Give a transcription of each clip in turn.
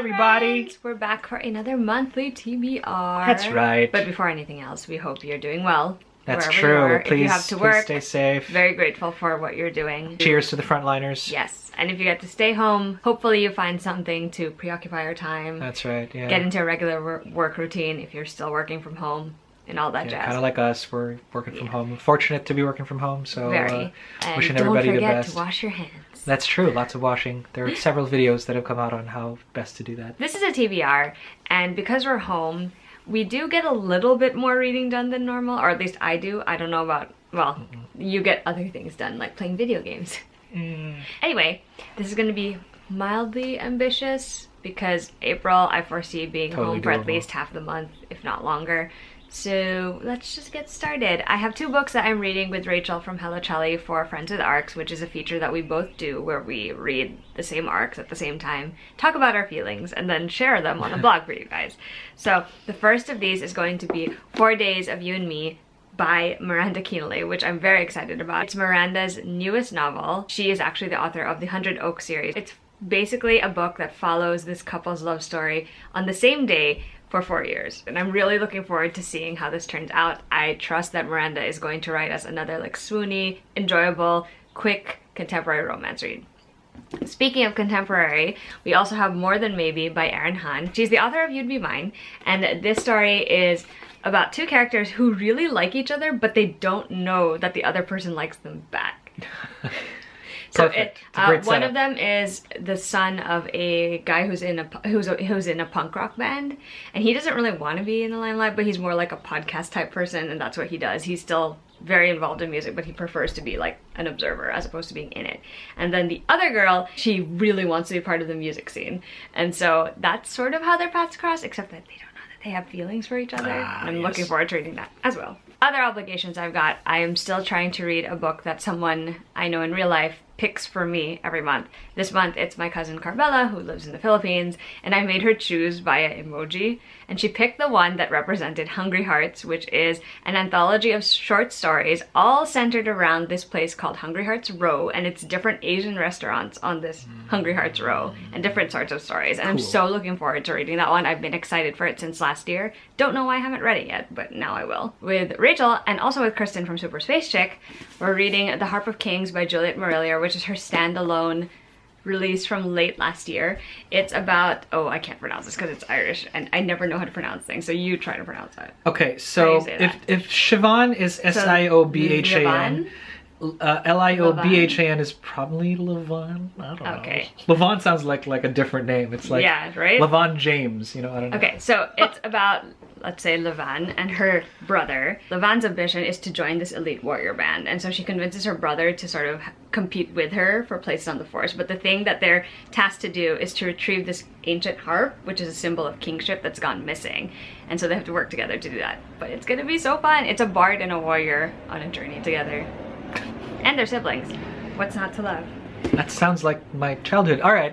everybody! Friends. We're back for another monthly TBR. That's right. But before anything else, we hope you're doing well. That's true. Please, if you have to work, stay safe. Very grateful for what you're doing. Cheers to the frontliners. Yes. And if you get to stay home, hopefully you find something to preoccupy your time. That's right, yeah. Get into a regular work routine if you're still working from home and all that jazz. Kind of like us, we're working from home. Fortunate to be working from home, so wishing and everybody the best. don't forget to wash your hands. That's true, lots of washing. There are several videos that have come out on how best to do that. This is a TBR, and because we're home, we do get a little bit more reading done than normal, or at least I do. I don't know about, well, you get other things done, like playing video games. Anyway, this is going to be mildly ambitious because April, I foresee being home for at least half the month, if not longer. So let's just get started. I have two books that I'm reading with Rachel from Herbology for Friends with Arcs, which is a feature that we both do where we read the same arcs at the same time, talk about our feelings, and then share them on the blog for you guys. So the first of these is going to be 4 Days of You and Me by Miranda Keenley, which I'm very excited about. It's Miranda's newest novel. She is actually the author of the 100 Oaks series. It's basically a book that follows this couple's love story on the same day for 4 years, and I'm really looking forward to seeing how this turns out. I trust that Miranda is going to write us another like swoony, enjoyable, quick contemporary romance read. Speaking of contemporary, we also have More Than Maybe by Erin Han. She's the author of You'd Be Mine, and this story is about two characters who really like each other, but they don't know that the other person likes them back. So one of them is the son of a guy who's in a punk rock band, and he doesn't really want to be in the limelight, but he's more like a podcast type person, and that's what he does. He's still very involved in music, but he prefers to be like an observer as opposed to being in it. And then the other girl, she really wants to be part of the music scene, and so that's sort of how their paths cross, except that they don't know that they have feelings for each other. And I'm looking forward to reading that as well. Other obligations I've got, I am still trying to read a book that someone I know in real life picks for me every month. This month it's my cousin Carbella, who lives in the Philippines, and I made her choose via emoji, and she picked the one that represented Hungry Hearts, which is an anthology of short stories all centered around this place called Hungry Hearts Row, and it's different Asian restaurants on this Hungry Hearts Row and different sorts of stories, and I'm so looking forward to reading that one. I've been excited for it since last year. Don't know why I haven't read it yet, but now I will. With Rachel and also with Kristen from Super Space Chick, we're reading The Harp of Kings by Juliet Marillier, which is her standalone release from late last year. It's about, oh, I can't pronounce this because it's Irish and I never know how to pronounce things, so you try to pronounce it. Okay, so if Siobhan is Siobhan, Liobhan is probably Levon. I don't know. Levon sounds like a different name. It's like, yeah, right? Levon James, you know, I don't know. Okay, so it's about, let's say, Levan and her brother. Levan's ambition is to join this elite warrior band, and so she convinces her brother to sort of compete with her for places on the force. But the thing that they're tasked to do is to retrieve this ancient harp, which is a symbol of kingship that's gone missing. And so they have to work together to do that. But it's gonna be so fun. It's a bard and a warrior on a journey together. And their siblings. What's not to love? That sounds like my childhood. All right.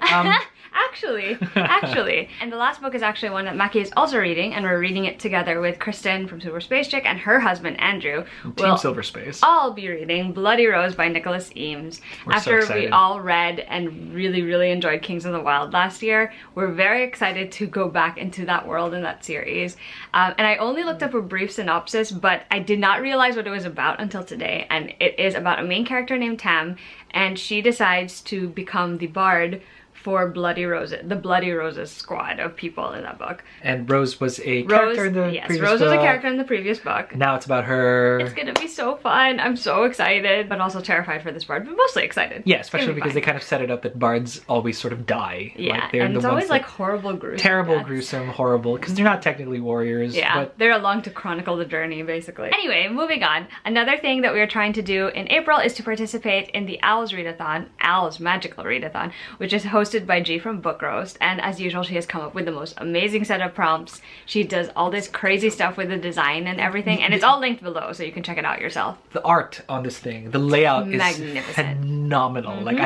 Actually. And the last book is actually one that Maki is also reading, and we're reading it together with Kristen from Silver Space Chick and her husband Andrew. Team Silver Space. I'll be reading Bloody Rose by Nicholas Eames. After we all read and really enjoyed Kings of the Wild last year, we're very excited to go back into that world and that series. And I only looked up a brief synopsis, but I did not realize what it was about until today. And it is about a main character named Tam, and she decides to become the bard for Bloody Roses, the Bloody Roses squad of people in that book. And Rose was a character in the previous book. Yes, Rose was a character in the previous book. Now it's about her. It's gonna be so fun. I'm so excited, but also terrified for this bard, but mostly excited. Yeah, especially because they kind of set it up that bards always sort of die. Yeah, like, they're and the it's always like horrible, gruesome terrible, deaths. gruesome, horrible, because they're not technically warriors. Yeah, but they're along to chronicle the journey, basically. Anyway, moving on. Another thing that we are trying to do in April is to participate in the O.W.L.s Readathon, O.W.L.s Magical Readathon, which is hosted by G from Book Roast, and as usual she has come up with the most amazing set of prompts. She does all this crazy stuff with the design and everything, and it's all linked below so you can check it out yourself. The art on this thing, the layout is magnificent, phenomenal. Like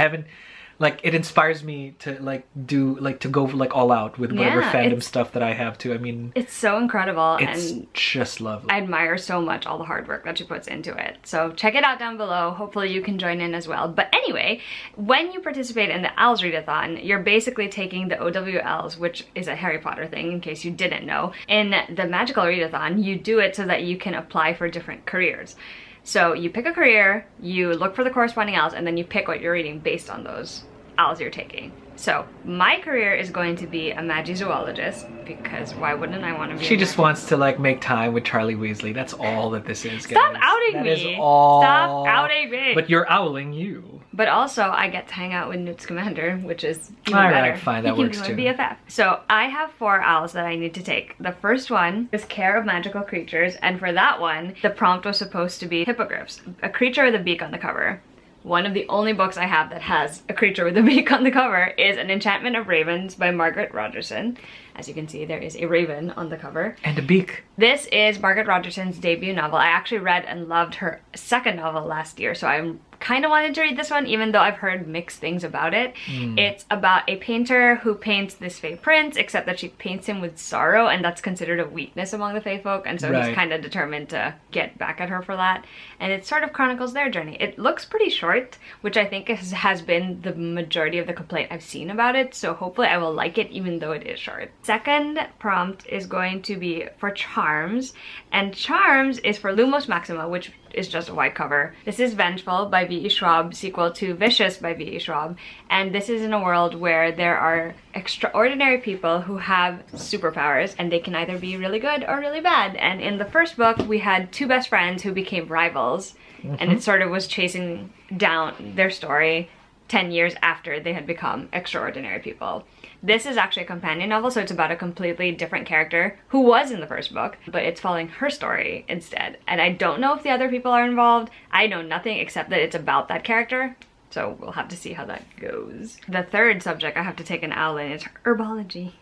like it inspires me to like to go like all out with whatever fandom stuff that I have too. I mean, it's so incredible. It's and just lovely. I admire so much all the hard work that she puts into it. So check it out down below. Hopefully you can join in as well. But anyway, when you participate in the O.W.L.s readathon, you're basically taking the O.W.L.s, which is a Harry Potter thing in case you didn't know. In the magical readathon, you do it so that you can apply for different careers. So you pick a career, you look for the corresponding O.W.L.s, and then you pick what you're reading based on those O.W.L.s you're taking. So my career is going to be a magizoologist, because why wouldn't I want to be? She just wants to like make time with Charlie Weasley. That's all that this is, guys. Stop outing me! That is all. Stop outing me! But you're owling you. But also, I get to hang out with Newt Scamander, which is even all better. Right, fine, that works too. He can be my BFF. So I have 4 O.W.L.s that I need to take. The first one is Care of Magical Creatures, and for that one, the prompt was supposed to be hippogriffs, a creature with a beak on the cover. One of the only books I have that has a creature with a beak on the cover is An Enchantment of Ravens by Margaret Rogerson. As you can see, there is a raven on the cover. And a beak. This is Margaret Rogerson's debut novel. I actually read and loved her second novel last year, so I'm kind of wanted to read this one, even though I've heard mixed things about it. It's about a painter who paints this Fae prince, except that she paints him with sorrow, and that's considered a weakness among the Fae folk, and so he's kind of determined to get back at her for that. And it sort of chronicles their journey. It looks pretty short, which I think has been the majority of the complaint I've seen about it, so hopefully I will like it even though it is short. Second prompt is going to be for Charms, and Charms is for Lumos Maxima, which is just a white cover. This is Vengeful by V.E. Schwab, sequel to Vicious by V.E. Schwab, and this is in a world where there are extraordinary people who have superpowers, and they can either be really good or really bad. And in the first book, we had 2 best friends who became rivals, and it sort of was chasing down their story 10 years after they had become extraordinary people. This is actually a companion novel, so it's about a completely different character who was in the first book, but it's following her story instead. And I don't know if the other people are involved. I know nothing except that it's about that character, so we'll have to see how that goes. The third subject I have to take an O.W.L. in is Herbology.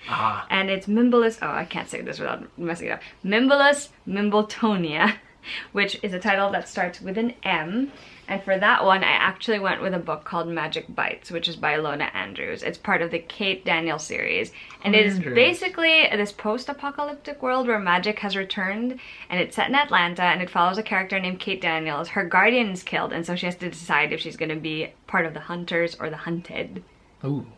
And it's Mimbolus, oh, I can't say this without messing it up. Mimbolus Mimbletonia, which is a title that starts with an M. And for that one, I actually went with a book called Magic Bites, which is by Ilona Andrews. It's part of the Kate Daniels series. And it is basically this post-apocalyptic world where magic has returned, and it's set in Atlanta, and it follows a character named Kate Daniels. Her guardian is killed, and so she has to decide if she's going to be part of the hunters or the hunted.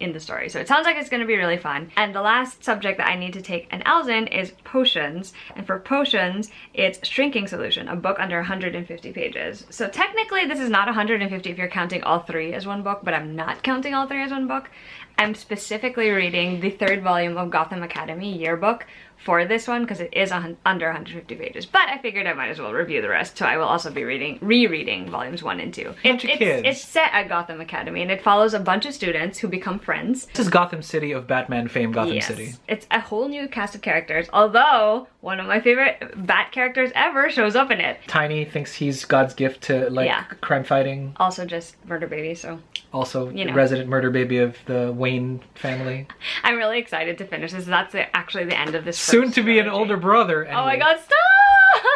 In the story. So it sounds like it's going to be really fun. And the last subject that I need to take an O.W.L.s in is Potions. And for Potions, it's Shrinking Solution, a book under 150 pages. So technically this is not 150 if you're counting all 3 as one book, but I'm not counting all 3 as one book. I'm specifically reading the 3rd volume of Gotham Academy yearbook for this one because it is under 150 pages. But I figured I might as well review the rest, so I will also be rereading volumes 1 and 2. It's set at Gotham Academy, and it follows a bunch of students who become friends. This is Gotham City of Batman fame, Gotham City. It's a whole new cast of characters, although one of my favorite Bat characters ever shows up in it. Tiny thinks he's God's gift to crime fighting. Also just murder baby, so. Also, resident murder baby of the Wayne family. I'm really excited to finish this. That's actually the end of this. Soon to be an older brother. Anyway. Oh my god, stop!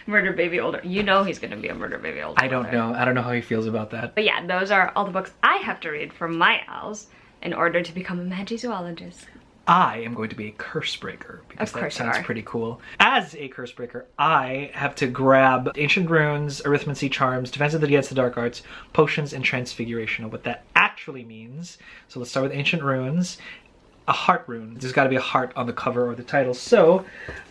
Murder baby older. You know he's gonna be a murder baby older. I don't know. I don't know how he feels about that. But yeah, those are all the books I have to read for my O.W.L.s in order to become a magizoologist. I am going to be a curse breaker because that sounds pretty cool. As a curse breaker, I have to grab Ancient Runes, Arithmancy, Charms, Defense Against the Dark Arts, Potions, and Transfiguration, and what that actually means. So let's start with Ancient Runes. A heart rune. There's got to be a heart on the cover or the title. So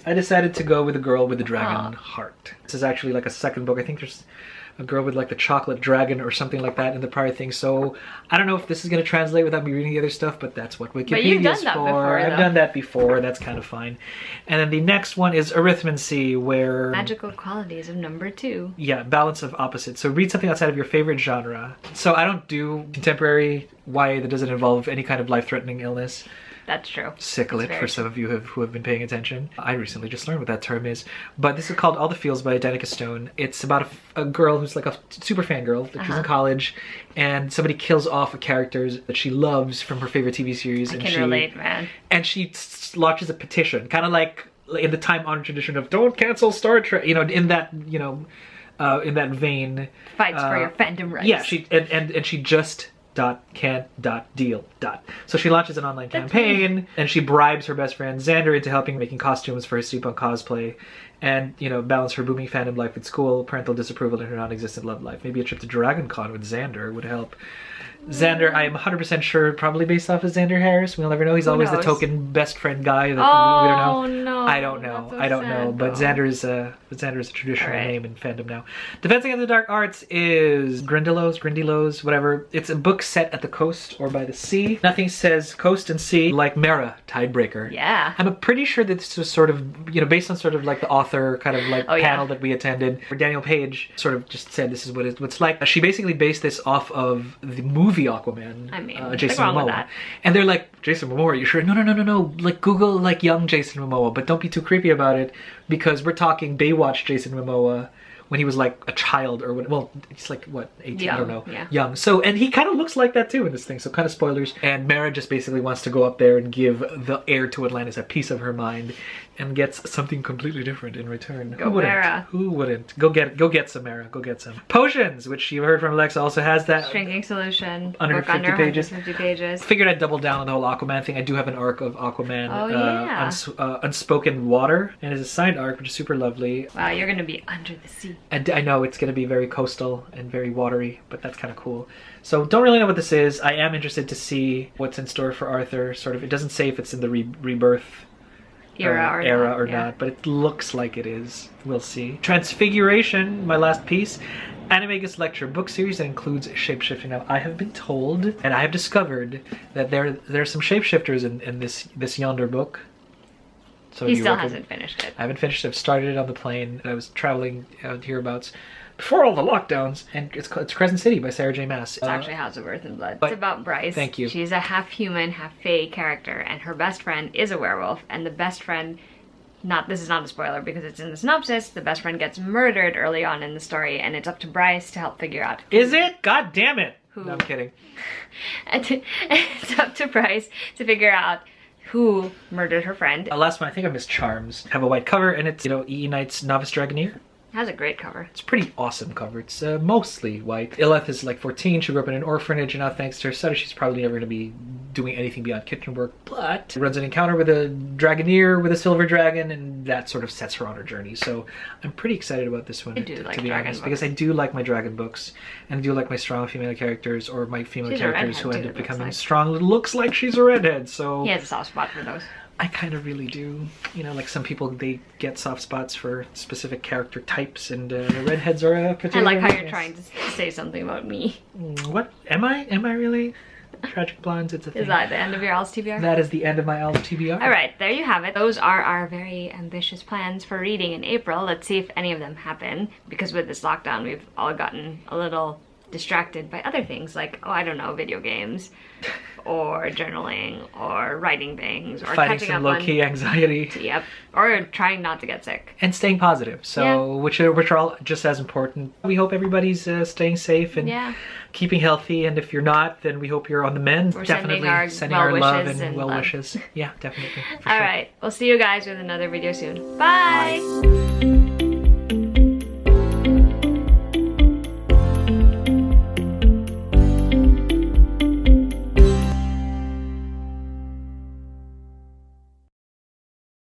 I decided to go with a girl with the dragon heart. This is actually like a second book. I think there's a girl with like the chocolate dragon or something like that in the prior thing. So I don't know if this is going to translate without me reading the other stuff, but that's what Wikipedia's for. I've done that before. That's kind of fine. And then the next one is Arithmancy, where... Magical qualities of number 2. Yeah, balance of opposites. So read something outside of your favorite genre. So I don't do contemporary YA that doesn't involve any kind of life-threatening illness. That's true. Sicklet for some of you who have been paying attention. I recently just learned what that term is. But this is called All the Feels by Danica Stone. It's about a girl who's like a super fangirl. She's in college, and somebody kills off a character that she loves from her favorite TV series. I can relate, man. And she launches a petition, kind of like in the time-honored tradition of don't cancel Star Trek, in that, in that vein. Fights for your fandom rights. Yeah, she just Deal. So she launches an online campaign and she bribes her best friend Xander into helping making costumes for his steampunk cosplay and, you know, balance her booming fandom life at school, parental disapproval, and her non-existent love life. Maybe a trip to Dragon Con with Xander would help. Xander, I am 100% sure, probably based off of Xander Harris. We'll never know. He's always the token best friend guy that we don't know. No. I don't know. So I don't know. But Xander is a traditional name in fandom now. Defense Against the Dark Arts is Grindylows, whatever. It's a book set at the coast or by the sea. Nothing says coast and sea like Mara, Tidebreaker. Yeah. I'm pretty sure that this was sort of, you know, based on sort of like the author kind of like panel that we attended, where Daniel Page sort of just said this is what it's like. She basically based this off of the movie Aquaman. I mean, Jason Momoa. And they're like, Jason Momoa, are you sure? No. Like Google like young Jason Momoa, but don't be too creepy about it because we're talking Baywatch Jason Momoa when he was like a child or what, well, he's like what, 18, young, I don't know. Yeah. Young. So, and he kind of looks like that too in this thing, so kind of spoilers. And Mara just basically wants to go up there and give the heir to Atlantis a piece of her mind and gets something completely different in return. Go Mara. Who wouldn't? Go get some, Mara. Go get some. Potions, which you heard from Alexa, also has that. Shrinking Solution. Under 50 pages. 150 pages. Figured I'd double down on the whole Aquaman thing. I do have an arc of Aquaman. Oh, yeah. Unspoken Water. And it's a signed arc, which is super lovely. Wow, you're going to be under the sea. And I know it's going to be very coastal and very watery, but that's kind of cool. So don't really know what this is. I am interested to see what's in store for Arthur. Sort of, it doesn't say if it's in the rebirth era or not, but it looks like it is. We'll see. Transfiguration, my last piece. Animagus Lecture book series that includes shapeshifting. Now, I have been told, and I have discovered, that there are some shapeshifters in this yonder book. So he still hasn't finished it. I haven't finished it. I've started it on the plane. I was traveling out hereabouts before all the lockdowns, and it's Crescent City by Sarah J. Maas. It's actually House of Earth and Blood. It's about Bryce. Thank you. She's a half human, half fae character, and her best friend is a werewolf, and the best friend, this is not a spoiler because it's in the synopsis, the best friend gets murdered early on in the story, and it's up to Bryce to help figure out. Is it? God damn it! Who? No, I'm kidding. It's up to Bryce to figure out who murdered her friend. Last one, I think I missed Charms. Have a white cover, and it's, you know, E. Knight's Novice Dragoneer. It has a great cover. It's a pretty awesome cover. It's mostly white. Illeth is like 14. She grew up in an orphanage, and now thanks to her study, she's probably never going to be doing anything beyond kitchen work. But runs an encounter with a Dragoneer with a silver dragon, and that sort of sets her on her journey. So I'm pretty excited about this one, to be honest, because I do like my dragon books, and I do like my strong female characters, or my female characters who end up becoming strong. Looks like she's a redhead, so he has a soft spot for those. I kind of really do. You know, like some people, they get soft spots for specific character types, and the redheads are a particular. I like how you're trying to say something about me. What? Am I? Am I really? Tragic Blondes, it's a thing. Is that the end of your O.W.L.s TBR? That is the end of my O.W.L.s TBR. Alright, there you have it. Those are our very ambitious plans for reading in April. Let's see if any of them happen, because with this lockdown, we've all gotten a little distracted by other things like, oh, I don't know, video games, or journaling, or writing things, or fighting catching some up low-key anxiety. Yep, or trying not to get sick. And staying positive, so which are all just as important. We hope everybody's staying safe and keeping healthy, and if you're not, then we hope you're on the mend. We're definitely sending our love and well wishes. Yeah, definitely. Alright, we'll see you guys with another video soon. Bye.